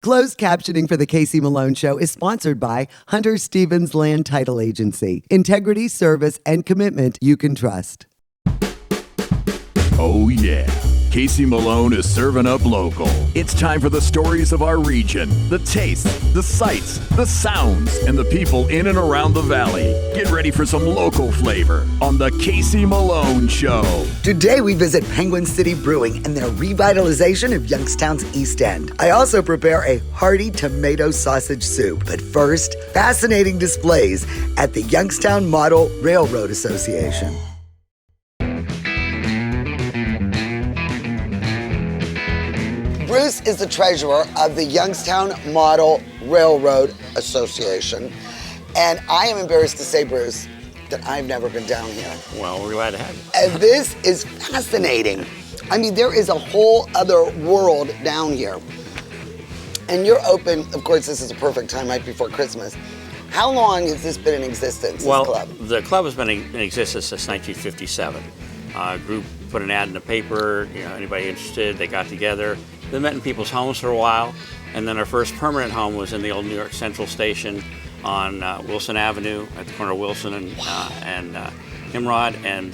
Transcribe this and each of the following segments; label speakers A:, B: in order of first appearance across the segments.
A: Closed captioning for The Casey Malone Show is sponsored by Hunter Stevens Land Title Agency. Integrity, service, and commitment you can trust.
B: Oh yeah, Casey Malone is serving up local. It's time for the stories of our region, the tastes, the sights, the sounds, and the people in and around the valley. Get ready for some local flavor on the Casey Malone Show.
A: Today we visit Penguin City Brewing and their revitalization of Youngstown's East End. I also prepare a hearty tomato sausage soup. But first, fascinating displays at the Youngstown Model Railroad Association. Bruce is the treasurer of the Youngstown Model Railroad Association. And I am embarrassed to say, Bruce, that I've never been down here.
C: Well, we're glad to have you.
A: And this is fascinating. I mean, there is a whole other world down here. And you're open, of course, this is a perfect time right before Christmas. How long has this been in existence, this club?
C: The club has been in existence since 1957. A group put an ad in the paper, anybody interested, they got together. They met in people's homes for a while, and then our first permanent home was in the old New York Central Station on Wilson Avenue at the corner of Wilson and Himrod, and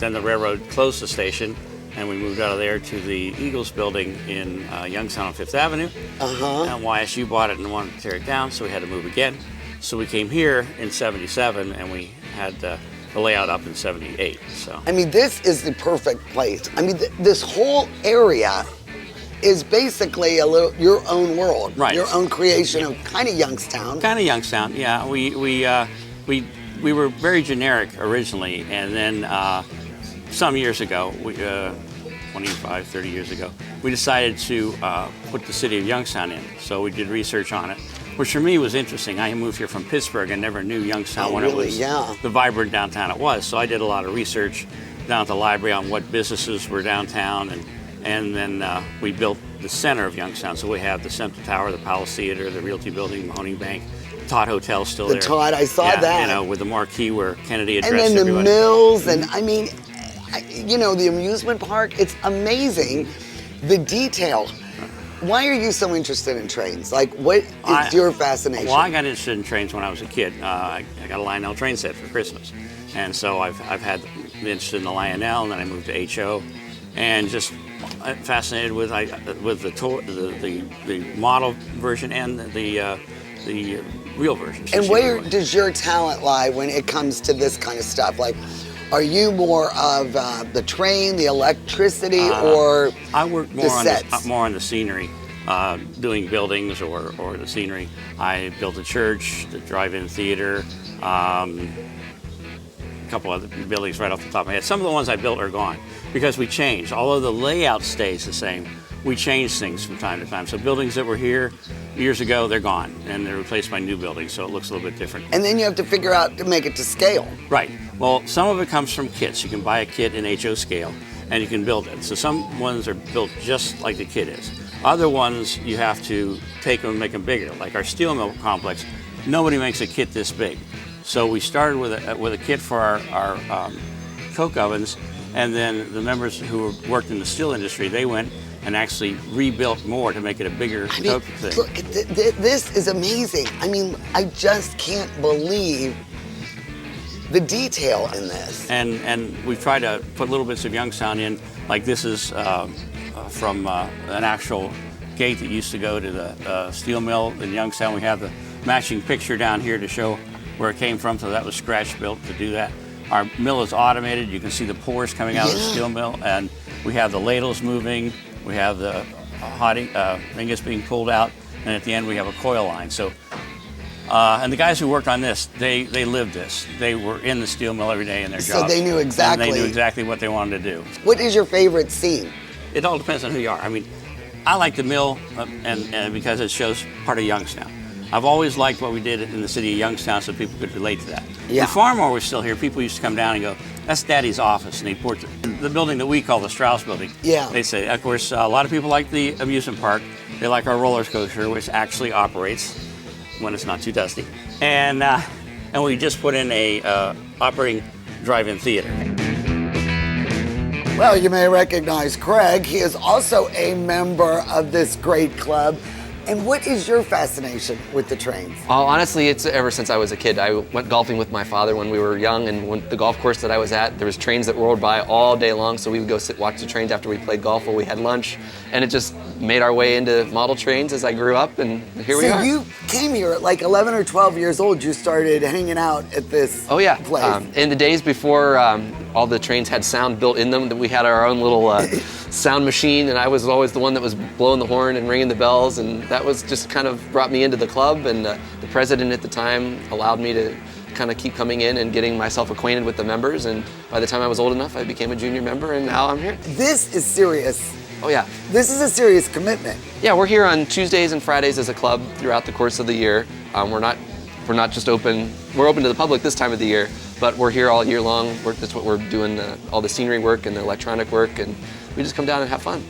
C: then the railroad closed the station, and we moved out of there to the Eagles building in Youngstown on Fifth Avenue. And YSU bought it and wanted to tear it down, so we had to move again. So we came here in '77, and we had the layout up in '78. So
A: I mean, this is the perfect place. I mean, this whole area is basically your own world,
C: right?
A: Your own creation of kind of Youngstown.
C: Kind of Youngstown, yeah. We were very generic originally, and then some years ago, 25, 30 years ago, we decided to put the city of Youngstown in. So we did research on it, which for me was interesting. I moved here from Pittsburgh and never knew Youngstown when it was the vibrant downtown it was. So I did a lot of research down at the library on what businesses were downtown, and then we built the center of Youngstown. So we have the Central Tower, the Palace Theater, the Realty Building, Mahoning Bank, Todd Hotel's still there.
A: The Todd, I saw that.
C: With the marquee where Kennedy addressed
A: everybody. And then the mills, and
C: Mm-hmm.
A: I mean, the amusement park, it's amazing, the detail. Why are you so interested in trains? Like, what is your fascination?
C: Well, I got interested in trains when I was a kid. I got a Lionel train set for Christmas. And so I've had been interested in the Lionel, and then I moved to HO, and just fascinated with the model version and the real version.
A: And where does your talent lie when it comes to this kind of stuff? Like, are you more of the train, the electricity, or
C: I work more
A: the sets?
C: More on the scenery, doing buildings or the scenery. I built a church, the drive-in theater, a couple other buildings right off the top of my head. Some of the ones I built are gone because we changed. Although the layout stays the same, we change things from time to time. So buildings that were here years ago, they're gone, and they're replaced by new buildings, so it looks a little bit different.
A: And then you have to figure out to make it to scale.
C: Right. Well, some of it comes from kits. You can buy a kit in HO scale, and you can build it. So some ones are built just like the kit is. Other ones, you have to take them and make them bigger. Like our steel mill complex, nobody makes a kit this big. So we started with a kit for our coke ovens, and then the members who worked in the steel industry, they went and actually rebuilt more to make it a bigger coke thing.
A: Look, this is amazing. I mean, I just can't believe the detail in this.
C: And we've tried to put little bits of Youngstown in, like this is from an actual gate that used to go to the steel mill in Youngstown. We have the matching picture down here to show where it came from, so that was scratch built to do that. Our mill is automated. You can see the pores coming out of the steel mill, and we have the ladles moving. We have the hot ingots being pulled out, and at the end we have a coil line. So, and the guys who worked on this, they lived this. They were in the steel mill every day in their jobs.
A: So they knew exactly.
C: And they knew exactly what they wanted to do.
A: What is your favorite scene?
C: It all depends on who you are. I mean, I like the mill, and because it shows part of Youngstown. I've always liked what we did in the city of Youngstown, so people could relate to that.
A: Yeah.
C: When Farmore was still here, people used to come down and go, "That's Daddy's office," and they poured the building that we call the Strauss Building.
A: Yeah.
C: They say, of course, a lot of people like the amusement park. They like our roller coaster, which actually operates when it's not too dusty, and we just put in a operating drive-in theater.
A: Well, you may recognize Craig. He is also a member of this great club. And what is your fascination with the trains?
D: Honestly, it's ever since I was a kid. I went golfing with my father when we were young, and when the golf course that I was at, there was trains that rolled by all day long, so we would go watch the trains after we played golf while we had lunch, and it just made our way into model trains as I grew up, and here we are.
A: So you came here at like 11 or 12 years old, you started hanging out at this place.
D: In the days before all the trains had sound built in them, that we had our own little sound machine, and I was always the one that was blowing the horn and ringing the bells, and that was just kind of brought me into the club, and the president at the time allowed me to kind of keep coming in and getting myself acquainted with the members, and by the time I was old enough, I became a junior member, and now I'm here.
A: This is serious.
D: Oh yeah.
A: This is a serious commitment.
D: Yeah, we're here on Tuesdays and Fridays as a club throughout the course of the year. We're not just open, we're open to the public this time of the year, but we're here all year long. That's what we're doing, all the scenery work and the electronic work, and we just come down and have fun.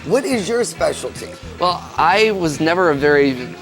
A: What is your specialty?
D: Well, I was never a very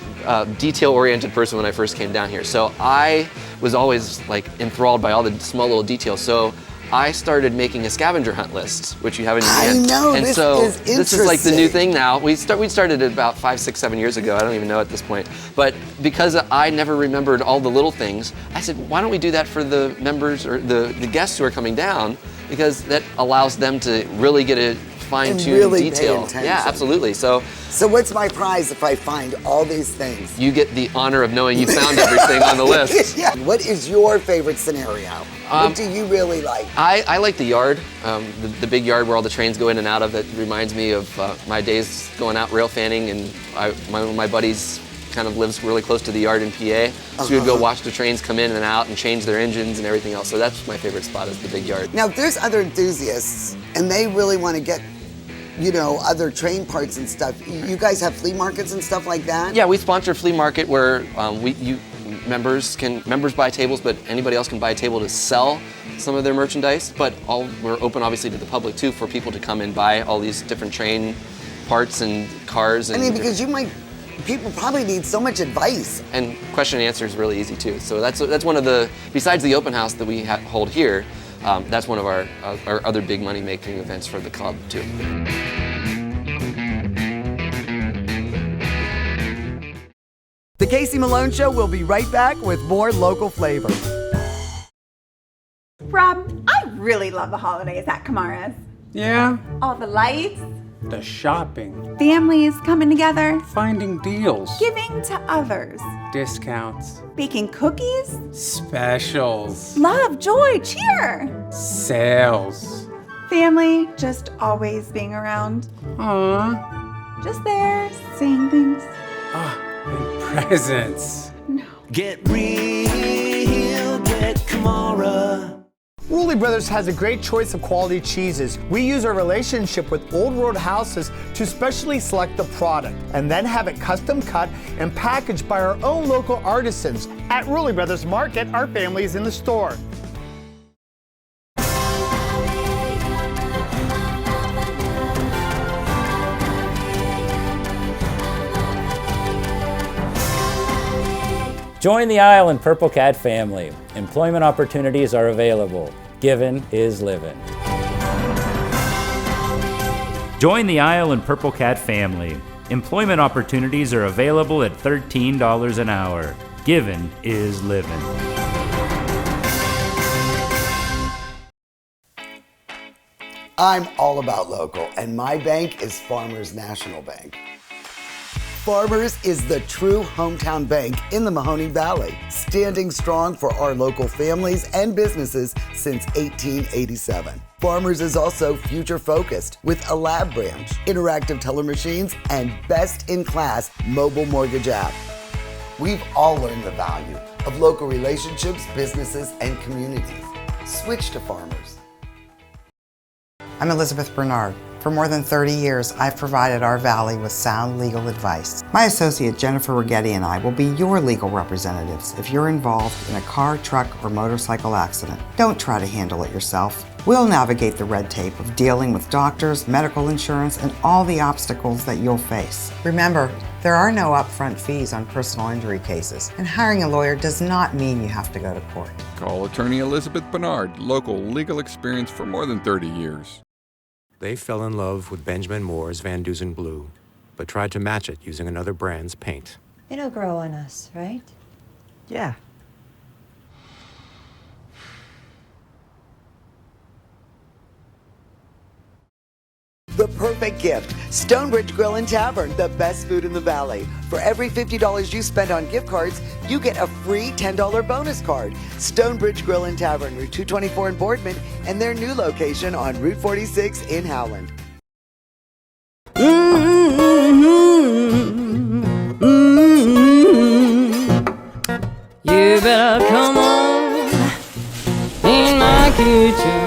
D: detail-oriented person when I first came down here, so I was always like enthralled by all the small little details. So I started making a scavenger hunt list, which you have in your hand.
A: I know,
D: and
A: this
D: so
A: is interesting.
D: This is like the new thing now. We started it about 5, 6, 7 years ago. I don't even know at this point. But because I never remembered all the little things, I said, why don't we do that for the members or the guests who are coming down? Because that allows them to really get a fine-tuned
A: really
D: detail.
A: pay attention.
D: Yeah, absolutely. So
A: what's my prize if I find all these things?
D: you get the honor of knowing you found everything on the list.
A: Yeah. What is your favorite scenario? What do you really like?
D: I like the yard, the big yard where all the trains go in and out of. It reminds me of my days going out rail fanning, and one of my buddies kind of lives really close to the yard in PA. So we would go watch the trains come in and out and change their engines and everything else. So that's my favorite spot, is the big yard.
A: Now, if there's other enthusiasts and they really want to get, other train parts and stuff, you guys have flea markets and stuff like that?
D: Yeah, we sponsor a flea market where members buy tables, but anybody else can buy a table to sell some of their merchandise. But we're open obviously to the public too, for people to come and buy all these different train parts and cars. And
A: because people probably need so much advice.
D: And question and answer is really easy too. So that's one of the, besides the open house that we hold here, that's one of our other big money-making events for the club too.
A: The Casey Malone Show will be right back with more local flavor.
E: Rob, I really love the holidays at Kamara's.
F: Yeah,
E: All the lights,
F: the shopping,
E: families coming together,
F: finding deals,
E: giving to others,
F: discounts,
E: baking cookies,
F: specials,
E: love, joy, cheer.
F: sales.
E: Family just always being around,
F: Aww.
E: just there, saying things.
F: And presents.
G: Get real, get Kamara.
H: Rulli Brothers has a great choice of quality cheeses. We use our relationship with Old World Houses to specially select the product and then have it custom cut and packaged by our own local artisans. At Rulli Brothers Market, our family is in the store.
I: Join the Isle and Purple Cat family. Employment opportunities are available. Given is living. Join the Isle and Purple Cat family. Employment opportunities are available at $13 an hour. Given is living.
A: I'm all about local, and my bank is Farmers National Bank. Farmers is the true hometown bank in the Mahoning Valley, standing strong for our local families and businesses since 1887. Farmers is also future-focused with a lab branch, interactive teller machines, and best-in-class mobile mortgage app. We've all learned the value of local relationships, businesses, and communities. Switch to Farmers.
J: I'm Elizabeth Bernard. For more than 30 years, I've provided our Valley with sound legal advice. My associate Jennifer Rigetti and I will be your legal representatives if you're involved in a car, truck, or motorcycle accident. Don't try to handle it yourself. We'll navigate the red tape of dealing with doctors, medical insurance, and all the obstacles that you'll face. Remember, there are no upfront fees on personal injury cases, and hiring a lawyer does not mean you have to go to court.
K: Call attorney Elizabeth Bernard, local legal experience for more than 30 years.
L: They fell in love with Benjamin Moore's Van Dusen Blue. but tried to match it using another brand's paint.
M: It'll grow on us, right?
J: Yeah.
A: The perfect gift. Stonebridge Grill and Tavern, the best food in the valley. For every $50 you spend on gift cards, you get a free $10 bonus card. Stonebridge Grill and Tavern, Route 224 in Boardman, and their new location on Route 46 in Howland.
N: You better come on in my kitchen.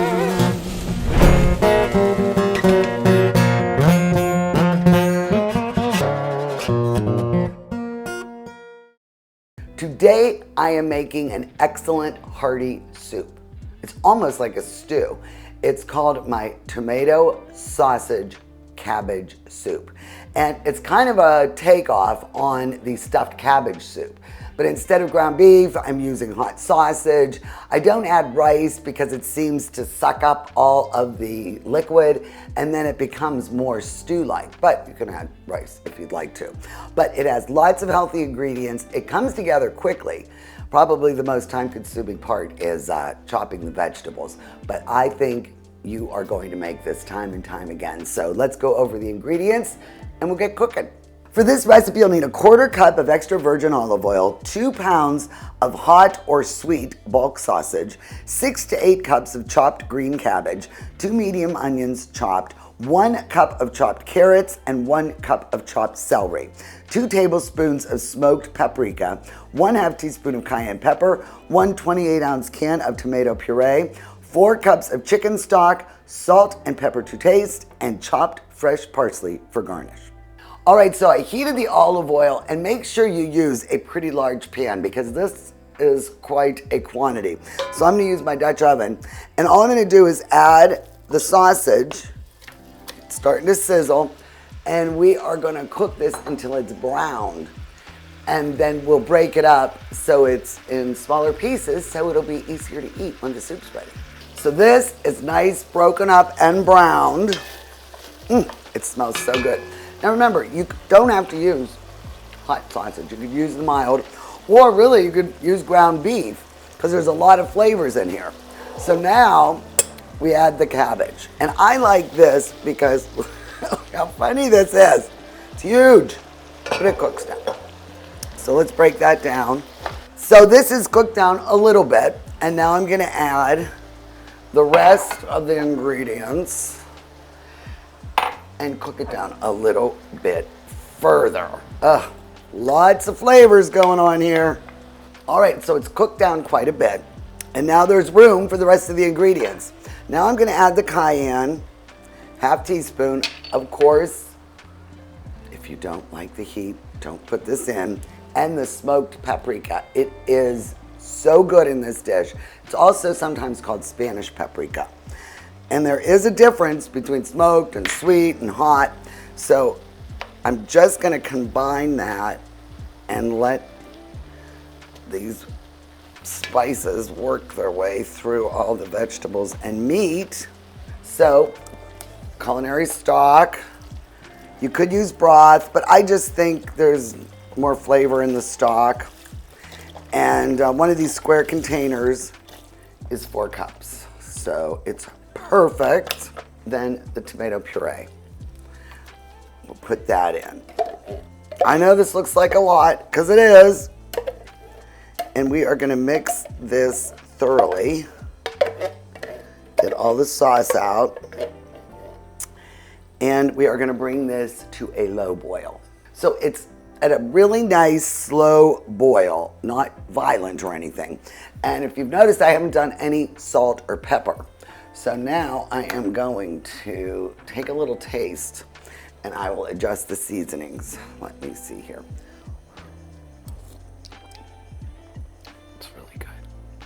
A: Today, I am making an excellent hearty soup. It's almost like a stew. It's called my tomato sausage cabbage soup. And it's kind of a takeoff on the stuffed cabbage soup. But instead of ground beef, I'm using hot sausage. I don't add rice because it seems to suck up all of the liquid and then it becomes more stew-like. But you can add rice if you'd like to. But it has lots of healthy ingredients. It comes together quickly. Probably the most time-consuming part is chopping the vegetables. But I think you are going to make this time and time again. So let's go over the ingredients and we'll get cooking. For this recipe, you'll need a 1/4 cup of extra virgin olive oil, 2 pounds of hot or sweet bulk sausage, 6 to 8 cups of chopped green cabbage, 2 medium onions chopped, 1 cup of chopped carrots, and 1 cup of chopped celery, 2 tablespoons of smoked paprika, 1/2 teaspoon of cayenne pepper, 1 28-ounce can of tomato puree, 4 cups of chicken stock, salt and pepper to taste, and chopped fresh parsley for garnish. All right, so I heated the olive oil, and make sure you use a pretty large pan because this is quite a quantity. So I'm gonna use my Dutch oven, and all I'm gonna do is add the sausage. It's starting to sizzle, and we are gonna cook this until it's browned. And then we'll break it up so it's in smaller pieces so it'll be easier to eat when the soup's ready. So this is nice, broken up and browned. It smells so good. Now remember, you don't have to use hot sausage. You could use the mild, or really you could use ground beef because there's a lot of flavors in here. So now we add the cabbage. And I like this because look how funny this is. It's huge, but it cooks down. So let's break that down. So this is cooked down a little bit, and now I'm gonna add the rest of the ingredients and cook it down a little bit further. Lots of flavors going on here. All right, so it's cooked down quite a bit. And now there's room for the rest of the ingredients. Now I'm gonna add the cayenne, 1/2 teaspoon. Of course, if you don't like the heat, don't put this in. And the smoked paprika. It is so good in this dish. It's also sometimes called Spanish paprika. And there is a difference between smoked and sweet and hot. So I'm just gonna combine that and let these spices work their way through all the vegetables and meat. So culinary stock, you could use broth, but I just think there's more flavor in the stock. And one of these square containers is 4 cups. So it's perfect. Then the tomato puree. We'll put that in. I know this looks like a lot, because it is. And we are gonna mix this thoroughly. Get all the sauce out. And we are gonna bring this to a low boil. So it's at a really nice slow boil, not violent or anything. And if you've noticed, I haven't done any salt or pepper. So now I am going to take a little taste and I will adjust the seasonings. Let me see here. It's really good.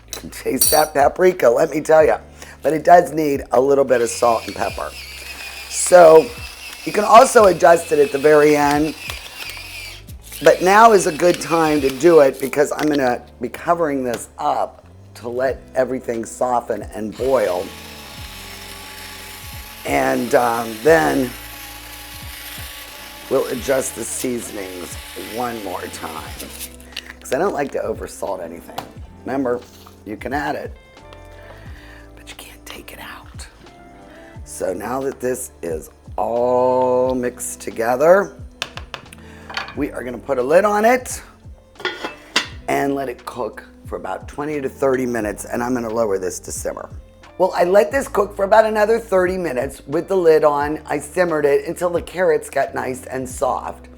A: You can taste that paprika, let me tell you. But it does need a little bit of salt and pepper. So you can also adjust it at the very end. But now is a good time to do it because I'm gonna be covering this up to let everything soften and boil. And then we'll adjust the seasonings one more time. Because I don't like to oversalt anything. Remember, you can add it, but you can't take it out. So now that this is all mixed together, we are gonna put a lid on it and let it cook for about 20 to 30 minutes, and I'm gonna lower this to simmer. Well, I let this cook for about another 30 minutes with the lid on. I simmered it until the carrots got nice and soft.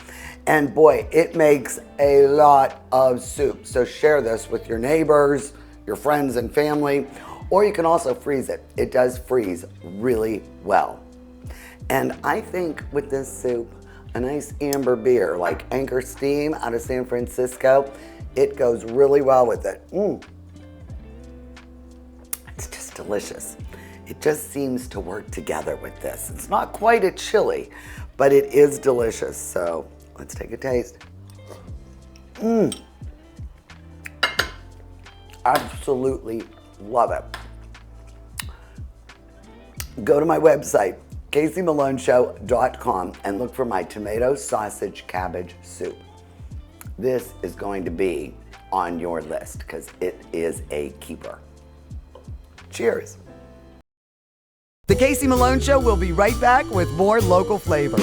A: And boy, it makes a lot of soup. So share this with your neighbors, your friends and family, or you can also freeze it. It does freeze really well. And I think with this soup, a nice amber beer like Anchor Steam out of San Francisco, it goes really well with it. It's just delicious. It just seems to work together with this. It's not quite a chili, but it is delicious. So let's take a taste. Absolutely love it. Go to my website, caseymalonесhow.com, and look for my tomato sausage cabbage soup. This is going to be on your list because it is a keeper. Cheers. The Casey Malone Show will be right back with more local flavor.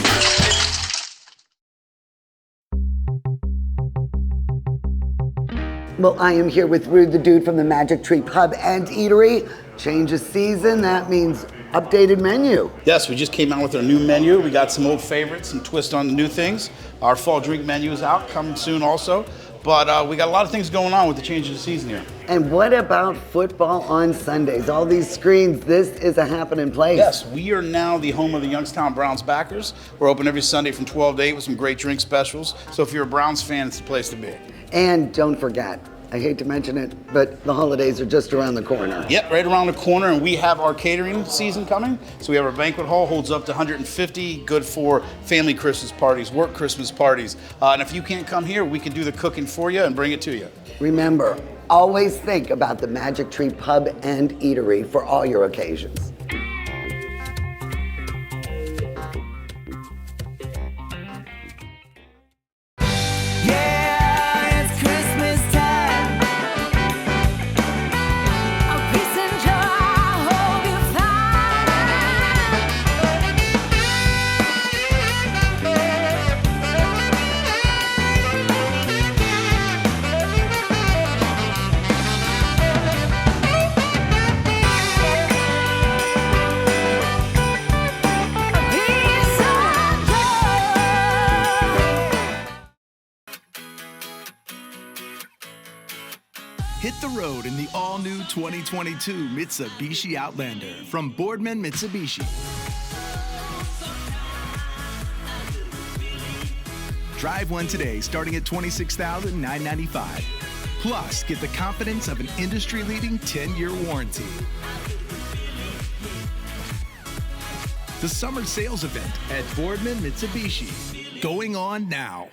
A: Well, I am here with Rude the Dude from the Magic Tree Pub and Eatery. Change of season, that means updated menu.
O: Yes, we just came out with our new menu. We got some old favorites and twist on the new things. Our fall drink menu is out, coming soon also. But we got a lot of things going on with the change of the season here.
A: And what about football on Sundays? All these screens, this is a happening place.
O: Yes, we are now the home of the Youngstown Browns backers. We're open every Sunday from 12 to 8 with some great drink specials. So if you're a Browns fan, it's the place to be.
A: And don't forget, I hate to mention it, but the holidays are just around the corner.
O: Yep, right around the corner, and we have our catering season coming. So we have our banquet hall, holds up to 150, good for family Christmas parties, work Christmas parties. And if you can't come here, we can do the cooking for you and bring it to you.
A: Remember, always think about the Magic Tree Pub and Eatery for all your occasions.
P: Hit the road in the all-new 2022 Mitsubishi Outlander from Boardman Mitsubishi. Drive one today starting at $26,995. Plus, get the confidence of an industry-leading 10-year warranty. The summer sales event at Boardman Mitsubishi. Going on now.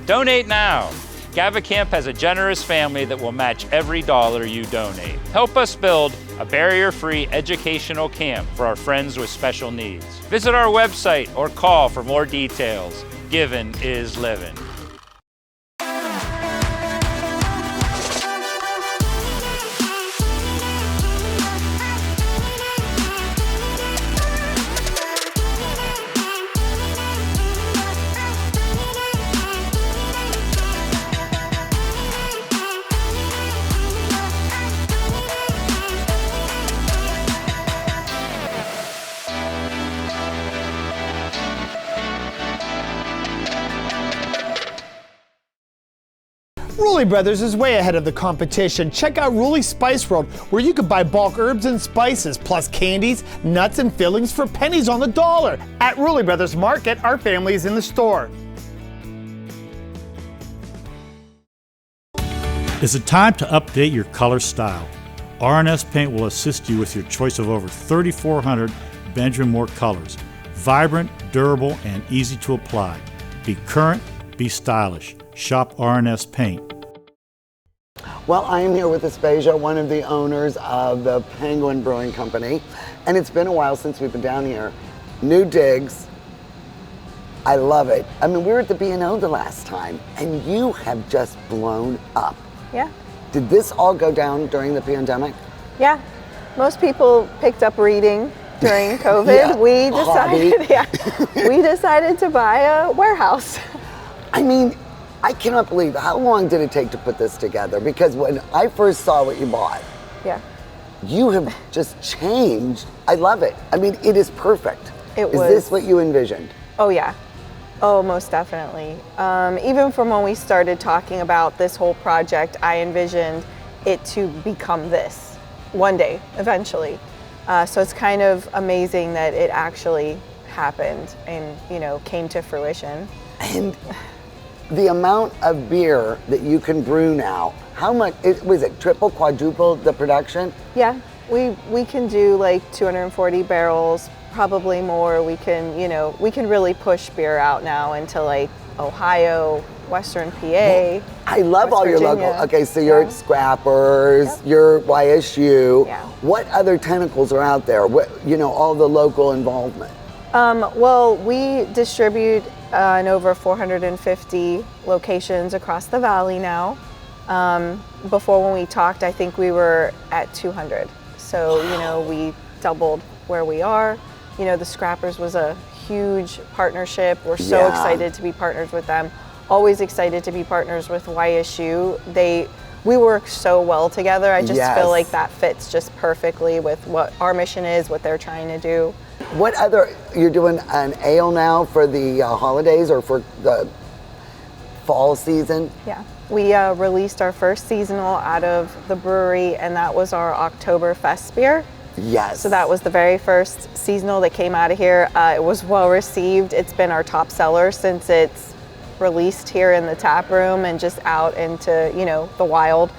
I: Donate now. GavaCamp has a generous family that will match every dollar you donate. Help us build a barrier-free educational camp for our friends with special needs. Visit our website or call for more details. Giving is living.
H: Rulli Brothers is way ahead of the competition. Check out Rulli Spice World, where you can buy bulk herbs and spices, plus candies, nuts, and fillings for pennies on the dollar. At Rulli Brothers Market, our family is in the store.
Q: Is it time to update your color style? RNS Paint will assist you with your choice of over 3,400 Benjamin Moore colors. Vibrant, durable, and easy to apply. Be current, be stylish. Shop RNS Paint.
A: Well, I am here with Aspasia, one of the owners of the Penguin Brewing Company, and it's been a while since we've been down here. New digs, I love it. I mean, we were at the B&O the last time, and you have just blown up.
R: Yeah.
A: Did this all go down during the pandemic?
R: Yeah. Most people picked up reading during COVID.
A: Yeah,
R: We decided, we decided to buy a warehouse.
A: I mean, I cannot believe, how long did it take to put this together? Because when I first saw what you bought,
R: Yeah.
A: you have just changed. I love it. I mean, it is perfect.
R: It
A: Is
R: was.
A: this what you envisioned?
R: Oh yeah. Oh, most definitely. Even from when we started talking about this whole project, I envisioned it to become this one day, eventually. So it's kind of amazing that it actually happened and, you know, came to fruition.
A: And the amount of beer that you can brew now, how much, was it triple, quadruple the production?
R: Yeah, we can do like 240 barrels, probably more. We can, you know, we can really push beer out now into like Ohio, Western PA.
A: I love
R: West
A: all your
R: Virginia.
A: local, okay, so you're at Scrappers, you're YSU.
R: Yeah.
A: What other tentacles are out there? What, you know, all the local involvement?
R: Well, we distribute in over 450 locations across the valley now. Before when we talked, I think we were at 200. So, you know, we doubled where we are. You know, the Scrappers was a huge partnership. We're so
A: Yeah.
R: excited to be partners with them. Always excited to be partners with YSU. We work so well together. I just
A: Yes.
R: feel like that fits just perfectly with what our mission is, what they're trying to do.
A: What other, you're doing an ale now for the holidays or for the fall season?
R: Yeah, we released our first seasonal out of the brewery, and that was our Oktoberfest beer.
A: Yes.
R: So that was the very first seasonal that came out of here. It was well received. It's been our top seller since it's released here in the tap room and just out into, you know, the wild.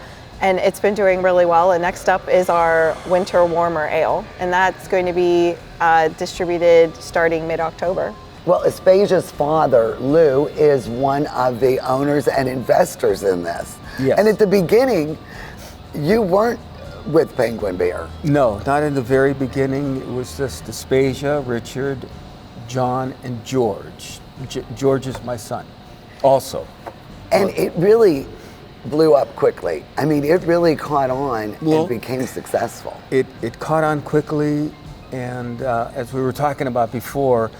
R: And it's been doing really well. And next up is our winter warmer ale, and that's going to be distributed starting mid-October.
A: Well, Aspasia's father, Lou, is one of the owners and investors in this.
S: Yes.
A: And at the beginning, you weren't with Penguin Beer.
S: No, not in the very beginning. It was just Aspasia, Richard, John, and George. George is my son, also.
A: And it really blew up quickly. I mean, it really caught on and became successful.
S: It caught on quickly, and as we were talking about before,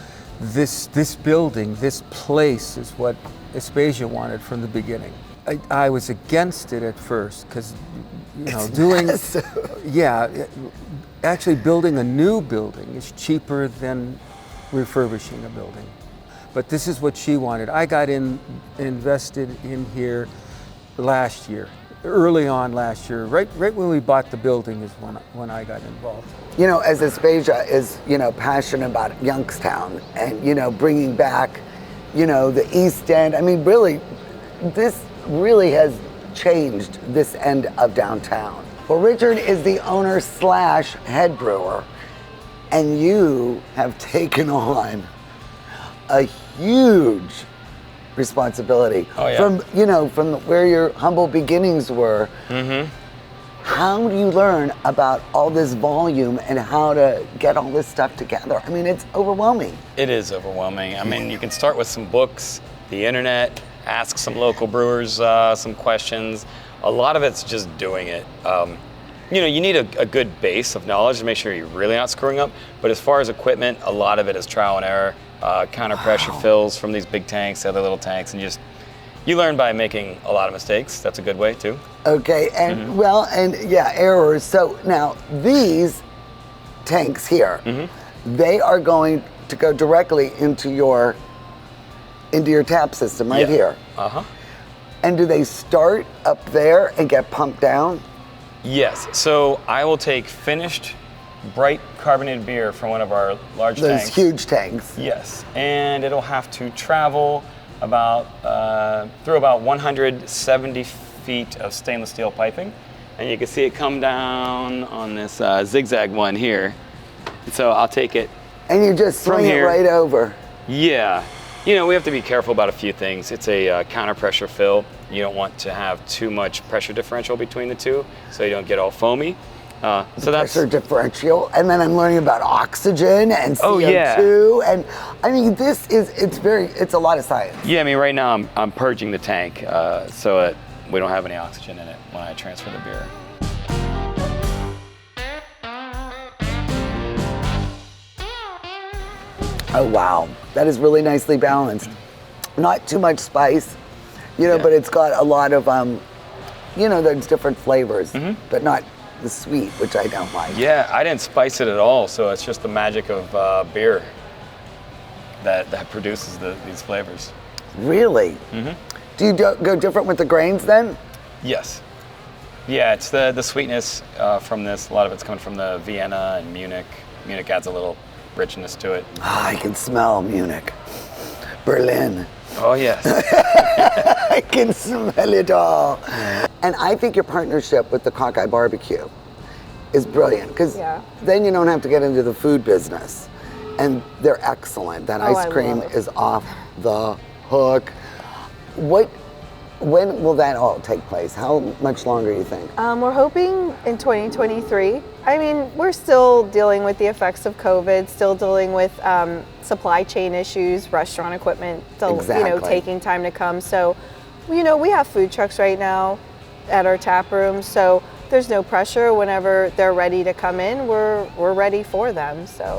S: this building, this place is what Aspasia wanted from the beginning. I was against it at first because, you know, actually building a new building is cheaper than refurbishing a building. But this is what she wanted. I got invested in here last year, early on last year, right when we bought the building is when I got involved.
A: You know, as Aspasia is, you know, passionate about Youngstown and, you know, bringing back, you know, the East End. I mean, really, this really has changed this end of downtown. Well, Richard is the owner / head brewer, and you have taken on a huge responsibility.
T: Oh, yeah.
A: From, you know, from where your humble beginnings were.
T: Mm-hmm.
A: How do you learn about all this volume and how to get all this stuff together? I mean, it's overwhelming.
T: It is overwhelming. I mean, you can start with some books, the internet, ask some local brewers some questions. A lot of it's just doing it. You know, you need a good base of knowledge to make sure you're really not screwing up. But as far as equipment, a lot of it is trial and error. Counter pressure fills from these big tanks, the other little tanks, and you learn by making a lot of mistakes. That's a good way too.
A: Okay, and well, and yeah, errors. So now these tanks here, they are going to go directly into your tap system right here.
T: Uh-huh.
A: And do they start up there and get pumped down?
T: Yes. So I will take finished bright carbonated beer from one of our large tanks.
A: Those huge tanks.
T: Yes, and it'll have to travel about through about 170 feet of stainless steel piping, and you can see it come down on this zigzag one here. So I'll take it.
A: And you just
T: from
A: swing it
T: here.
A: right over.
T: Yeah. You know, we have to be careful about a few things. It's a counter pressure fill. You don't want to have too much pressure differential between the two, so you don't get all foamy. So that's
A: pressure differential, and then I'm learning about oxygen and CO2,
T: Oh, yeah.
A: and I mean it's a lot of science.
T: Yeah, I mean right now I'm purging the tank so that we don't have any oxygen in it when I transfer the beer.
A: Oh wow, that is really nicely balanced. Not too much spice, but it's got a lot of there's different flavors, but not the sweet, which I don't like.
T: Yeah, I didn't spice it at all, so it's just the magic of beer that produces these flavors.
A: Really? Do you go different with the grains then?
T: Yes. Yeah, it's the sweetness from this. A lot of it's coming from the Vienna and Munich. Munich adds a little richness to it.
A: I can smell Munich. Berlin.
T: Oh, yes.
A: I can smell it all. And I think your partnership with the Cockeye Barbecue is brilliant because then you don't have to get into the food business. And they're excellent. That ice cream is off the hook. When will that all take place? How much longer do you think?
R: We're hoping in 2023. I mean, we're still dealing with the effects of COVID, still dealing with supply chain issues, restaurant equipment, still, taking time to come. So, we have food trucks right now at our tap room, so there's no pressure. Whenever they're ready to come in, we're ready for them. So.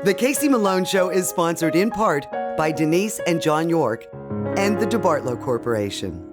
U: The Casey Malone Show is sponsored in part by Denise and John York and the DeBartolo Corporation.